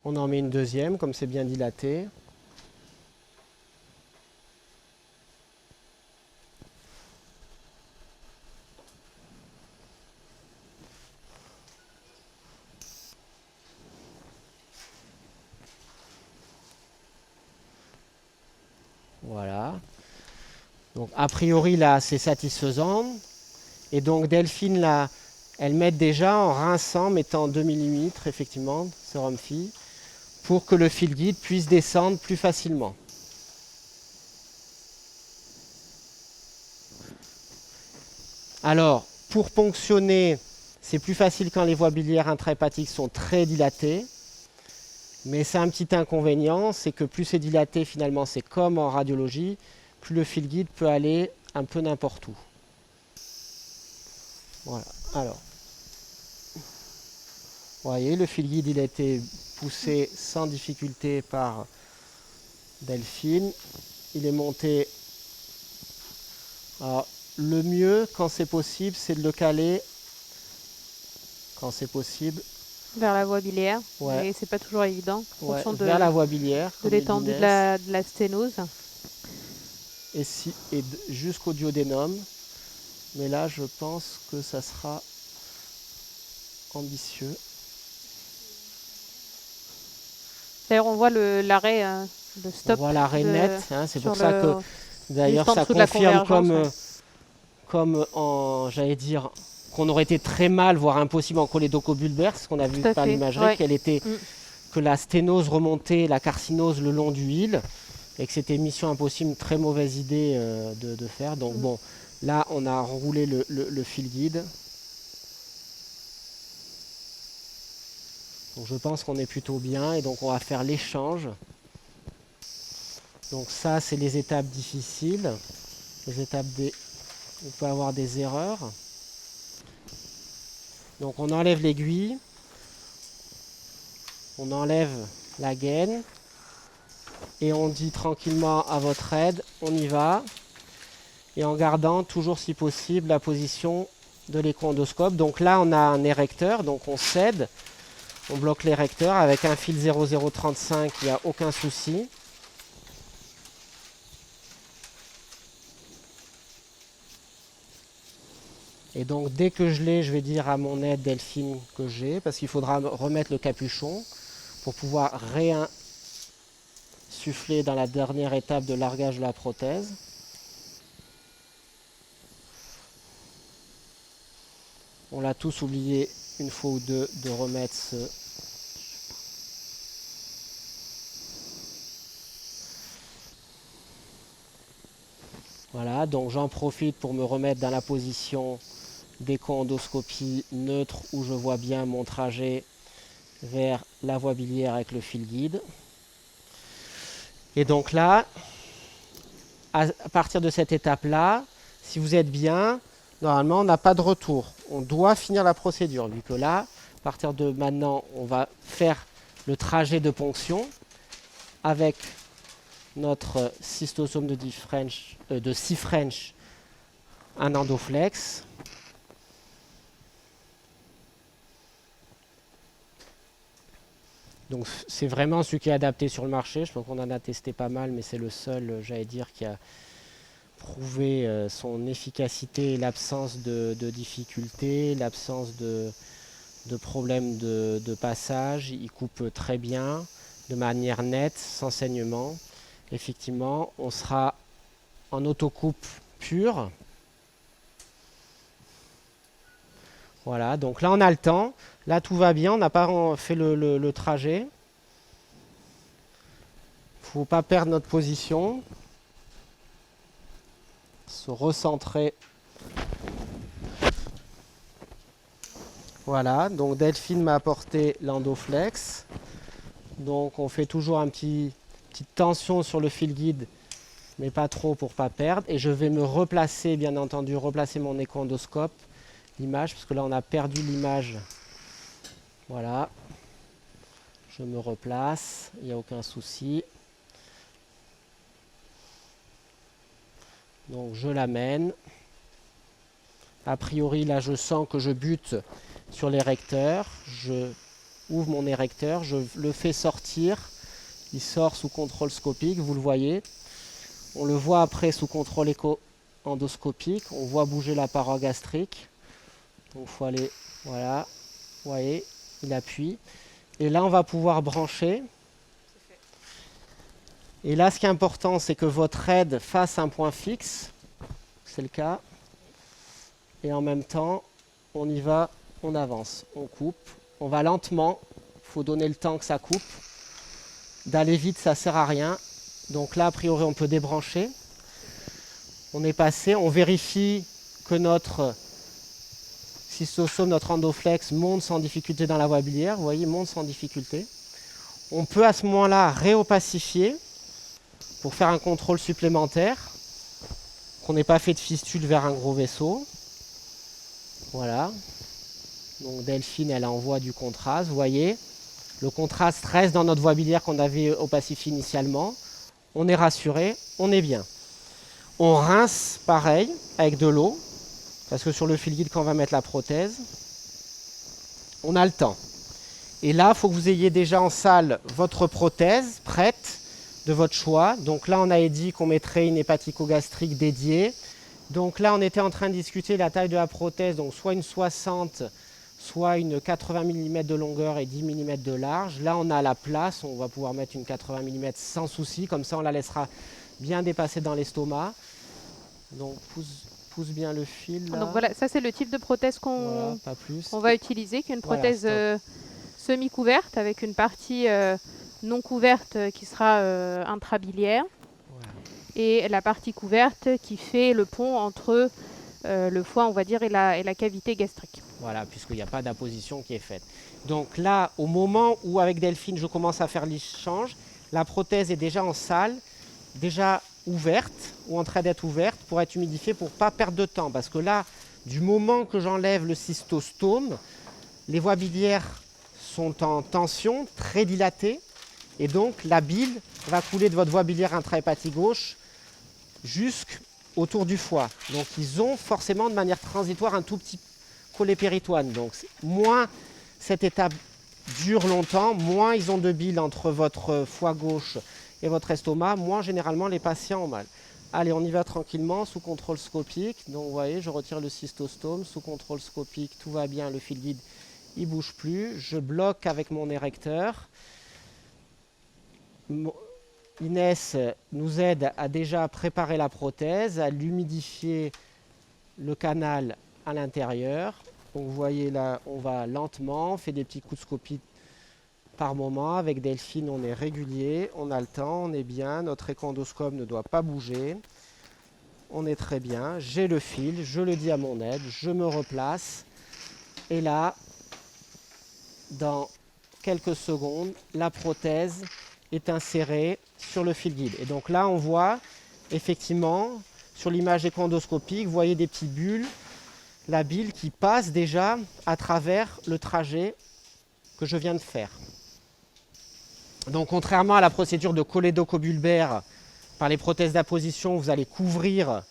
On en met une deuxième, comme c'est bien dilaté. Voilà. Donc a priori là c'est satisfaisant. Et donc Delphine là, elle met déjà en rinçant, mettant 2 mm effectivement, sérum phi, pour que le fil guide puisse descendre plus facilement. Alors, pour ponctionner, c'est plus facile quand les voies biliaires intrahépatiques sont très dilatées. Mais c'est un petit inconvénient, c'est que plus c'est dilaté, finalement, c'est comme en radiologie, plus le fil guide peut aller un peu n'importe où. Voilà, alors, vous voyez, le fil guide, il a été poussé sans difficulté par Delphine. Il est monté. Alors, le mieux, quand c'est possible, c'est de le caler, quand c'est possible, vers la voie biliaire. Ouais. Et c'est pas toujours évident. En fonction vers la voie biliaire. De l'étendue de la sténose. Et jusqu'au duodénum. Mais là, je pense que ça sera ambitieux. D'ailleurs, on voit l'arrêt de stop. On voit l'arrêt net. Hein, c'est pour ça que, d'ailleurs, ça confirme comme en, j'allais dire, qu'on aurait été très mal, voire impossible en cholédocobulbaire, ce qu'on a vu par l'imagerie, que la sténose remontait, la carcinose le long du hile, et que c'était mission impossible, une très mauvaise idée de faire. Donc bon, là on a roulé le fil guide. Donc je pense qu'on est plutôt bien, et donc on va faire l'échange. Donc ça c'est les étapes difficiles, les étapes on peut avoir des erreurs. Donc on enlève l'aiguille, on enlève la gaine et on dit tranquillement à votre aide, on y va. Et en gardant toujours si possible la position de l'écho-endoscope. Donc là on a un érecteur, donc on cède, on bloque l'érecteur avec un fil 0035, il n'y a aucun souci. Et donc dès que je l'ai, je vais dire à mon aide Delphine que j'ai, parce qu'il faudra remettre le capuchon pour pouvoir réinsuffler dans la dernière étape de largage de la prothèse. On l'a tous oublié une fois ou deux de remettre ce... Voilà, donc j'en profite pour me remettre dans la position d'écho-endoscopie neutre où je vois bien mon trajet vers la voie biliaire avec le fil guide. Et donc là, à partir de cette étape-là, si vous êtes bien, normalement on n'a pas de retour. On doit finir la procédure, vu que là, à partir de maintenant, on va faire le trajet de ponction avec notre cystosome de 6 French, un endoflex. Donc c'est vraiment celui qui est adapté sur le marché. Je pense qu'on en a testé pas mal, mais c'est le seul, j'allais dire, qui a prouvé son efficacité, l'absence de difficultés, l'absence de problèmes de passage. Il coupe très bien, de manière nette, sans saignement. Effectivement, on sera en autocoupe pure. Voilà, donc là on a le temps. Là tout va bien, on n'a pas fait le trajet. Il ne faut pas perdre notre position. Se recentrer. Voilà, donc Delphine m'a apporté l'endoflex. Donc on fait toujours une petite tension sur le fil guide, mais pas trop pour ne pas perdre. Et je vais me replacer, bien entendu, replacer mon écho-endoscope, l'image, parce que là on a perdu l'image. Voilà. Je me replace, il n'y a aucun souci. Donc je l'amène. A priori, là je sens que je bute sur l'érecteur. Je ouvre mon érecteur, je le fais sortir. Il sort sous contrôle scopique, vous le voyez. On le voit après sous contrôle écho-endoscopique. On voit bouger la paroi gastrique. Donc il faut aller, voilà, vous voyez, il appuie. Et là, on va pouvoir brancher. Et là, ce qui est important, c'est que votre aide fasse un point fixe. C'est le cas. Et en même temps, on y va, on avance, on coupe. On va lentement. Il faut donner le temps que ça coupe. D'aller vite, ça ne sert à rien. Donc là, a priori, on peut débrancher. On est passé. On vérifie que notre cystosome, notre endoflex, monte sans difficulté dans la voie biliaire. Vous voyez, monte sans difficulté. On peut à ce moment-là réopacifier pour faire un contrôle supplémentaire, qu'on n'ait pas fait de fistule vers un gros vaisseau. Voilà. Donc Delphine, elle envoie du contraste. Vous voyez, le contraste reste dans notre voie biliaire qu'on avait opacifié initialement. On est rassuré, on est bien. On rince pareil avec de l'eau, parce que sur le fil guide, quand on va mettre la prothèse, on a le temps. Et là, il faut que vous ayez déjà en salle votre prothèse prête de votre choix. Donc là, on avait dit qu'on mettrait une hépatico-gastrique dédiée. Donc là, on était en train de discuter la taille de la prothèse, donc soit une 60, soit une 80 mm de longueur et 10 mm de large. Là, on a la place, on va pouvoir mettre une 80 mm sans souci, comme ça on la laissera bien dépasser dans l'estomac. Donc pousse bien le fil. Là. Donc voilà, ça c'est le type de prothèse qu'on va utiliser, qui est une prothèse semi-couverte avec une partie non couverte qui sera intrabiliaire. Et la partie couverte qui fait le pont entre le foie, on va dire, et la cavité gastrique. Voilà, puisqu'il n'y a pas d'apposition qui est faite. Donc là, au moment où avec Delphine, je commence à faire l'échange, la prothèse est déjà en salle, déjà ouverte ou en train d'être ouverte pour être humidifiée pour ne pas perdre de temps. Parce que là, du moment que j'enlève le cystostome, les voies biliaires sont en tension, très dilatées, et donc la bile va couler de votre voie biliaire intrahépatique gauche jusqu'autour du foie. Donc ils ont forcément de manière transitoire un tout petit collet péritoine. Donc moins cette étape dure longtemps, moins ils ont de bile entre votre foie gauche et votre estomac, moins généralement les patients ont mal. Allez, on y va tranquillement, sous contrôle scopique. Donc vous voyez, je retire le cystostome, sous contrôle scopique, tout va bien, le fil guide, il ne bouge plus. Je bloque avec mon érecteur. Inès nous aide à déjà préparer la prothèse, à l'humidifier le canal à l'intérieur. Donc vous voyez là, on va lentement, on fait des petits coups de scopie par moment. Avec Delphine, on est régulier, on a le temps, on est bien. Notre échoendoscope ne doit pas bouger. On est très bien. J'ai le fil, je le dis à mon aide, je me replace. Et là, dans quelques secondes, la prothèse est insérée sur le fil guide. Et donc là, on voit effectivement, sur l'image échoendoscopique, vous voyez des petites bulles, la bile qui passe déjà à travers le trajet que je viens de faire. Donc contrairement à la procédure de cholédoque-bulbaire, par les prothèses d'apposition, vous allez couvrir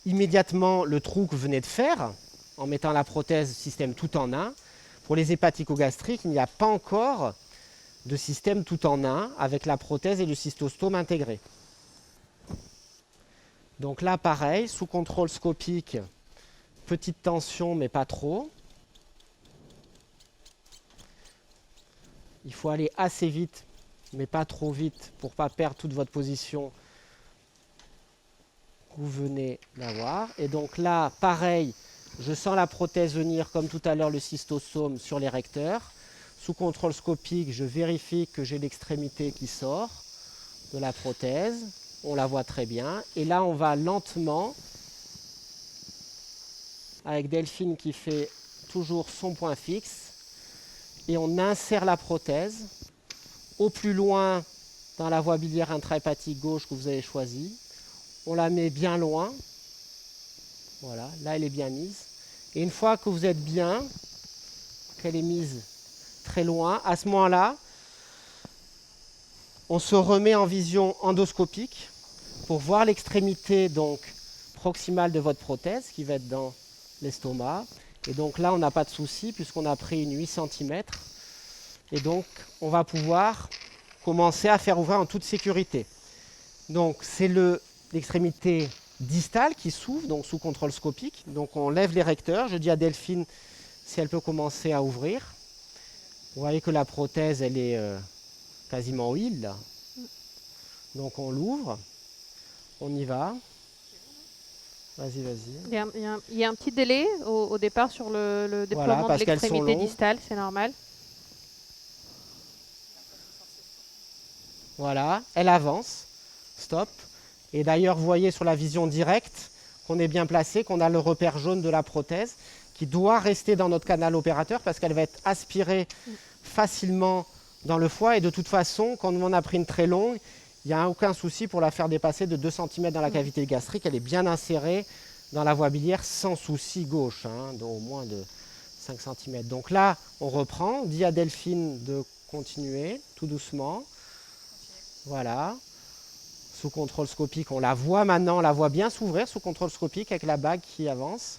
immédiatement le trou que vous venez de faire, en mettant la prothèse système tout en un. Pour les hépatico-gastriques, il n'y a pas encore de système tout en un, avec la prothèse et le cystostome intégrés. Donc là, pareil, sous contrôle scopique, petite tension, mais pas trop. Il faut aller assez vite, mais pas trop vite, pour ne pas perdre toute votre position que vous venez d'avoir. Et donc là, pareil, je sens la prothèse venir, comme tout à l'heure, le cystostome sur l'érecteur. Sous contrôle scopique, je vérifie que j'ai l'extrémité qui sort de la prothèse. On la voit très bien. Et là, on va lentement, avec Delphine qui fait toujours son point fixe, et on insère la prothèse au plus loin dans la voie biliaire intrahépatique gauche que vous avez choisie. On la met bien loin. Voilà, là elle est bien mise. Et une fois que vous êtes bien, qu'elle est mise très loin, à ce moment-là, on se remet en vision endoscopique pour voir l'extrémité donc proximale de votre prothèse qui va être dans l'estomac. Et donc là, on n'a pas de souci puisqu'on a pris une 8 cm. Et donc, on va pouvoir commencer à faire ouvrir en toute sécurité. Donc, c'est l'extrémité distale qui s'ouvre, donc sous contrôle scopique. Donc, on lève l'érecteur. Je dis à Delphine si elle peut commencer à ouvrir. Vous voyez que la prothèse, elle est quasiment au île, là. Donc, on l'ouvre. On y va. Vas-y, vas-y. Il y a un petit délai au départ sur le déploiement de l'extrémité distale, c'est normal. Voilà, elle avance, stop. Et d'ailleurs, vous voyez sur la vision directe qu'on est bien placé, qu'on a le repère jaune de la prothèse qui doit rester dans notre canal opérateur parce qu'elle va être aspirée facilement dans le foie. Et de toute façon, quand on a pris une très longue, il n'y a aucun souci pour la faire dépasser de 2 cm dans la cavité gastrique. Elle est bien insérée dans la voie biliaire sans souci gauche, au moins de 5 cm. Donc là, on reprend. On dit à Delphine de continuer tout doucement. Voilà. Sous contrôle scopique, on la voit maintenant, on la voit bien s'ouvrir sous contrôle scopique avec la bague qui avance.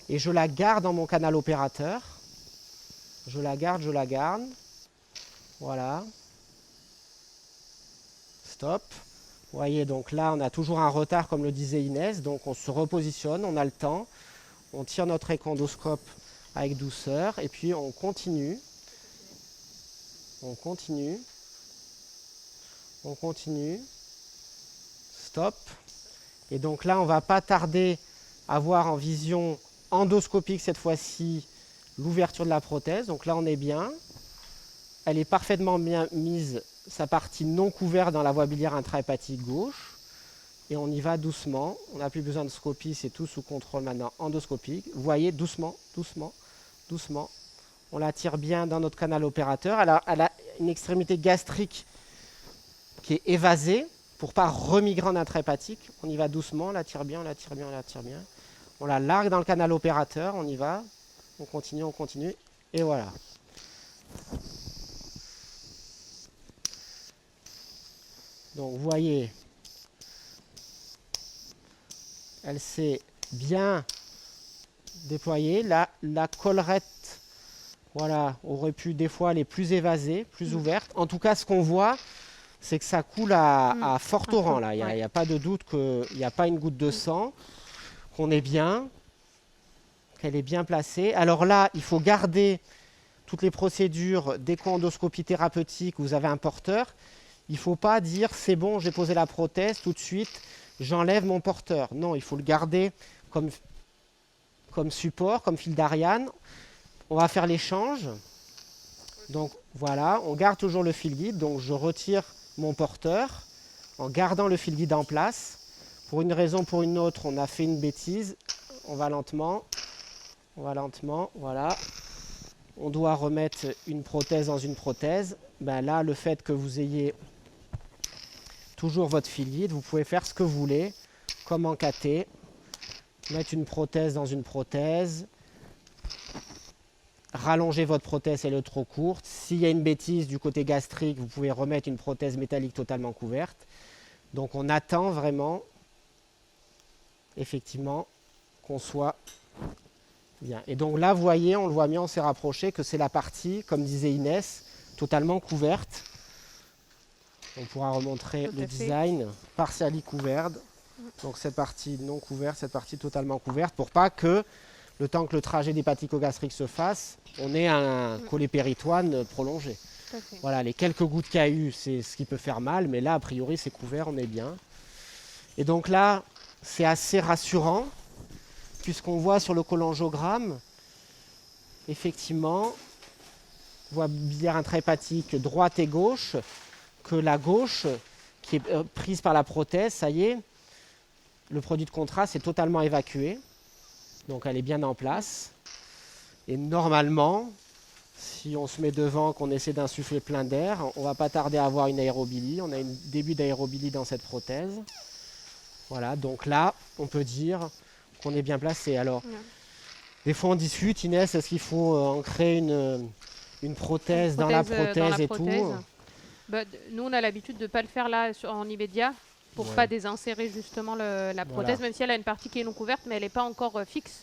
Et je la garde dans mon canal opérateur. Je la garde, je la garde. Voilà. Stop. Vous voyez, donc là, on a toujours un retard, comme le disait Inès. Donc, on se repositionne, on a le temps. On tire notre échoendoscope avec douceur. Et puis, on continue. On continue. On continue. Stop. Et donc là, on ne va pas tarder à voir en vision endoscopique, cette fois-ci, l'ouverture de la prothèse. Donc là, on est bien. Elle est parfaitement bien mise, sa partie non couverte dans la voie biliaire intrahépatique gauche. Et on y va doucement. On n'a plus besoin de scopie, c'est tout sous contrôle maintenant endoscopique. Vous voyez, doucement, doucement, doucement. On la tire bien dans notre canal opérateur. Elle a une extrémité gastrique qui est évasée pour ne pas remigrer en intrahépatique. On y va doucement, on la tire bien, on la tire bien, on la tire bien. On la largue dans le canal opérateur, on y va. On continue, et voilà. Donc vous voyez, elle s'est bien déployée. La collerette, voilà, aurait pu des fois aller plus évasée, plus ouverte. En tout cas, ce qu'on voit, c'est que ça coule à fort torrent. Là. Il n'y a pas de doute qu'il n'y a pas une goutte de sang, qu'on est bien, qu'elle est bien placée. Alors là, il faut garder toutes les procédures d'écho-endoscopie thérapeutique où vous avez un porteur. Il ne faut pas dire « c'est bon, j'ai posé la prothèse, tout de suite, j'enlève mon porteur ». Non, il faut le garder comme support, comme fil d'Ariane. On va faire l'échange. Donc voilà, on garde toujours le fil guide. Donc je retire mon porteur en gardant le fil guide en place. Pour une raison ou pour une autre, on a fait une bêtise. On va lentement, voilà. On doit remettre une prothèse dans une prothèse. Ben là, le fait que vous ayez toujours votre fil guide, vous pouvez faire ce que vous voulez, comme en cathé. Mettre une prothèse dans une prothèse. Rallonger votre prothèse, elle est trop courte. S'il y a une bêtise du côté gastrique, vous pouvez remettre une prothèse métallique totalement couverte. Donc on attend vraiment, effectivement, qu'on soit bien. Et donc là, vous voyez, on le voit bien, on s'est rapproché, que c'est la partie, comme disait Inès, totalement couverte. On pourra remontrer le design, partially couverte. Donc cette partie non couverte, cette partie totalement couverte, pour pas que, le temps que le trajet d'hépatico-gastrique se fasse, on ait un collet péritoine prolongé. Voilà, les quelques gouttes qu'il y a eu, c'est ce qui peut faire mal, mais là, a priori, c'est couvert, on est bien. Et donc là, c'est assez rassurant, puisqu'on voit sur le cholangiogramme, effectivement, voie biliaire intrahépatique droite et gauche, que la gauche, qui est prise par la prothèse, ça y est, le produit de contraste est totalement évacué. Donc elle est bien en place. Et normalement, si on se met devant, qu'on essaie d'insuffler plein d'air, on ne va pas tarder à avoir une aérobilie. On a un début d'aérobilie dans cette prothèse. Voilà, donc là, on peut dire qu'on est bien placé. Alors, des fois on discute, Inès, est-ce qu'il faut ancrer une prothèse dans la prothèse et tout? Bah, nous, on a l'habitude de ne pas le faire là en immédiat, pour ne pas désinsérer justement la prothèse, même si elle a une partie qui est non couverte, mais elle n'est pas encore fixe.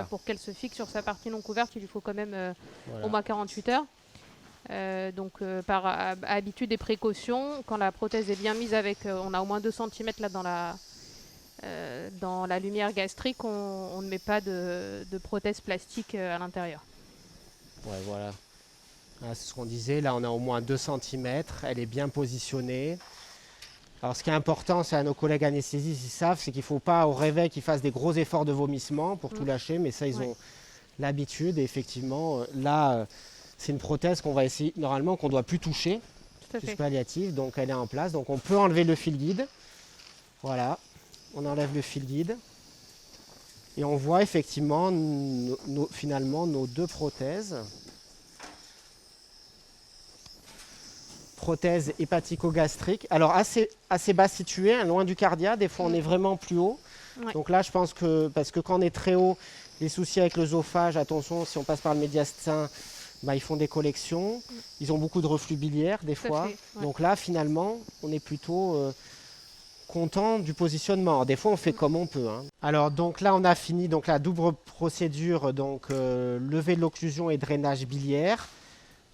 Pour qu'elle se fixe sur sa partie non couverte, il lui faut quand même au moins 48 heures. Donc par habitude et précaution, quand la prothèse est bien mise avec, on a au moins 2 cm là dans la lumière gastrique, on ne met pas de prothèse plastique à l'intérieur. Ouais, voilà. Ah, c'est ce qu'on disait, là on a au moins 2 cm, elle est bien positionnée. Alors ce qui est important, c'est à nos collègues anesthésistes, ils savent, c'est qu'il ne faut pas au réveil qu'ils fassent des gros efforts de vomissement pour tout lâcher, mais ça ils ont l'habitude. Et effectivement, là, c'est une prothèse qu'on va essayer, normalement, qu'on ne doit plus toucher, plus palliative, donc elle est en place. Donc on peut enlever le fil guide. Voilà, on enlève le fil guide. Et on voit effectivement, finalement, nos 2 prothèses. Prothèse hépatico-gastrique. Alors assez bas située, hein, loin du cardia, des fois on est vraiment plus haut. Donc là je pense que, parce que quand on est très haut, les soucis avec l'œsophage, attention, si on passe par le médiastin, bah, ils font des collections. Ils ont beaucoup de reflux biliaire des fois. Donc là finalement on est plutôt content du positionnement. Alors, des fois on fait comme on peut. Hein. Alors donc là on a fini donc, la double procédure, donc levée de l'occlusion et drainage biliaire.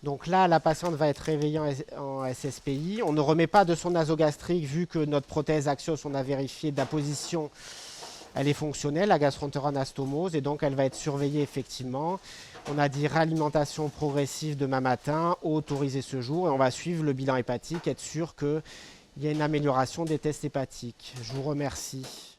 Donc là, la patiente va être réveillée en SSPI. On ne remet pas de son nasogastrique vu que notre prothèse Axios, on a vérifié de la position, elle est fonctionnelle, la gastroentéroanastomose, et donc elle va être surveillée effectivement. On a dit réalimentation progressive demain matin, eau autorisée ce jour, et on va suivre le bilan hépatique, être sûr qu'il y a une amélioration des tests hépatiques. Je vous remercie.